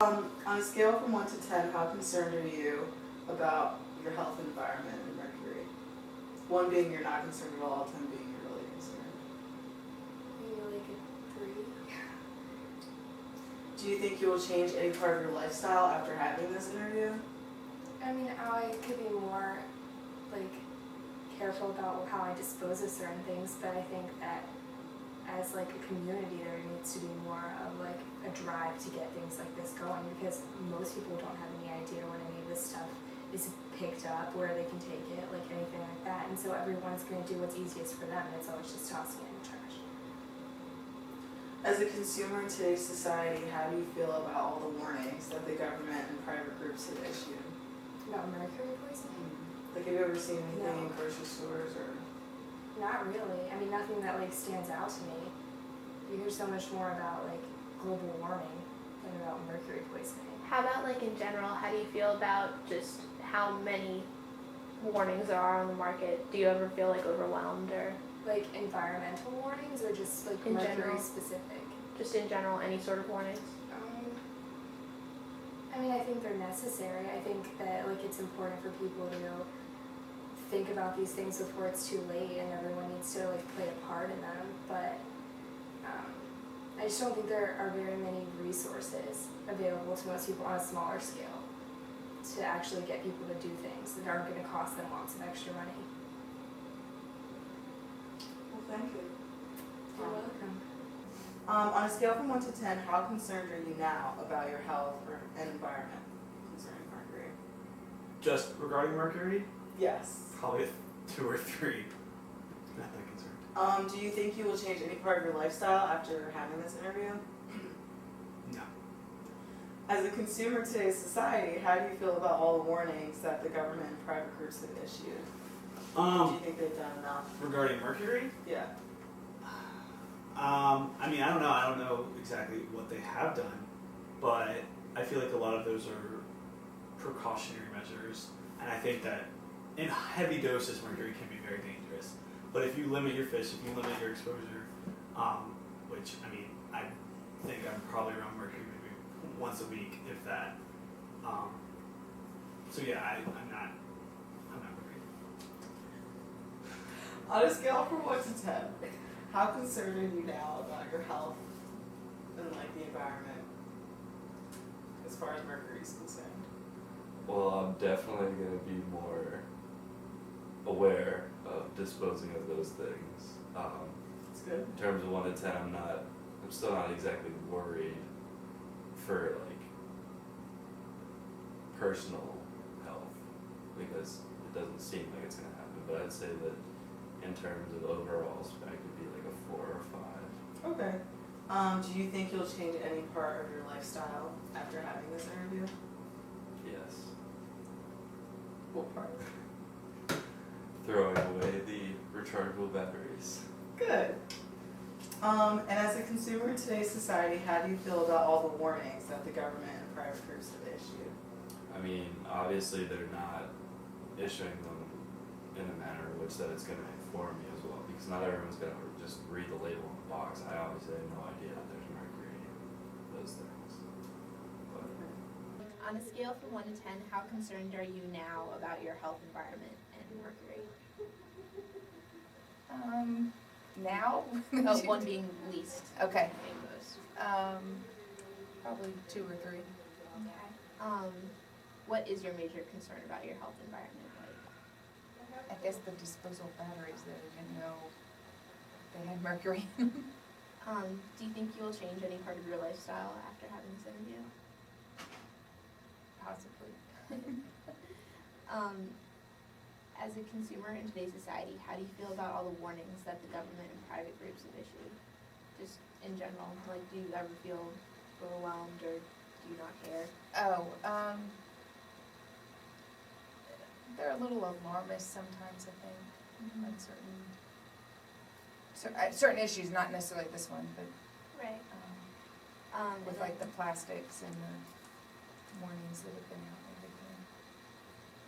On a scale from 1 to 10, how concerned are you about your health and environment in Mercury? 1 being you're not concerned at all, 10 being you're really concerned. Maybe like a 3. Do you think you will change any part of your lifestyle after having this interview? I mean, I could be more like careful about how I dispose of certain things, but I think that as like a community there needs to be more of like a drive to get things like this going, because most people don't have any idea when any of this stuff is picked up, where they can take it, like anything like that, and so everyone's going to do what's easiest for them, and it's always just tossing it in the trash. As a consumer in today's society, how do you feel about all the warnings that the government and private groups have issued? About mercury poisoning? Like, have you ever seen anything No. in grocery stores or? Not really. I mean, nothing that like stands out to me. You hear so much more about like global warming than about mercury poisoning. How about like in general, how do you feel about just how many warnings there are on the market? Do you ever feel like overwhelmed, or Like environmental warnings or just like In mercury general. specific? just in general any sort of warnings? I mean, I think they're necessary. I think that like it's important for people to think about these things before it's too late, and everyone needs to like play a part in them. But I just don't think there are very many resources available to most people on a smaller scale to actually get people to do things that aren't going to cost them lots of extra money. Well, thank you. You're welcome. On a scale from 1 to 10, how concerned are you now about your health and environment concerning Mercury? Just regarding Mercury, Yes. probably a 2 or 3. Not that concerned. Do you think you will change any part of your lifestyle after having this interview? No. As a consumer in today's society, how do you feel about all the warnings that the government and private groups have issued? Do you think they've done enough? Regarding Mercury, Yeah. I mean, I don't know. I don't know exactly what they have done, but I feel like a lot of those are precautionary measures, and I think that in heavy doses, mercury can be very dangerous. But if you limit your fish, if you limit your exposure, which I mean, I think I'm probably around mercury maybe once a week, if that. So yeah, I'm not worried. On a scale from 1 to 10, how concerned are you now about your health and like the environment as far as mercury is concerned? Well, I'm definitely going to be more aware of disposing of those things. That's good. In terms of 1 to 10, I'm still not exactly worried for like personal health, because it doesn't seem like it's going to happen. But I'd say that in terms of overall spec, it'd be like a 4 or 5. Okay. Do you think you'll change any part of your lifestyle after having this interview? Yes. What part? Throwing away the rechargeable batteries. Good. And as a consumer in today's society, how do you feel about all the warnings that the government and private groups have issued? I mean, obviously they're not issuing them in a manner in which that it's going to inform me as well, because not everyone's going to just read the label on the box. I obviously have no idea that there's mercury in those things. But On a scale from 1 to 10, how concerned are you now about your health, environment, and mercury? Now? Oh, 1 being least. Okay. Being most. Probably 2 or 3. Okay. What is your major concern about your health, environment? I guess the disposal batteries that I didn't know they had mercury. Do you think you will change any part of your lifestyle after having this interview? Possibly. As a consumer in today's society, how do you feel about all the warnings that the government and private groups have issued? Just in general, like, do you ever feel overwhelmed, or do you not care? Oh, they're a little alarmist sometimes, I think, on certain issues, not necessarily this one, but Right. with like the plastics and the warnings that have been out.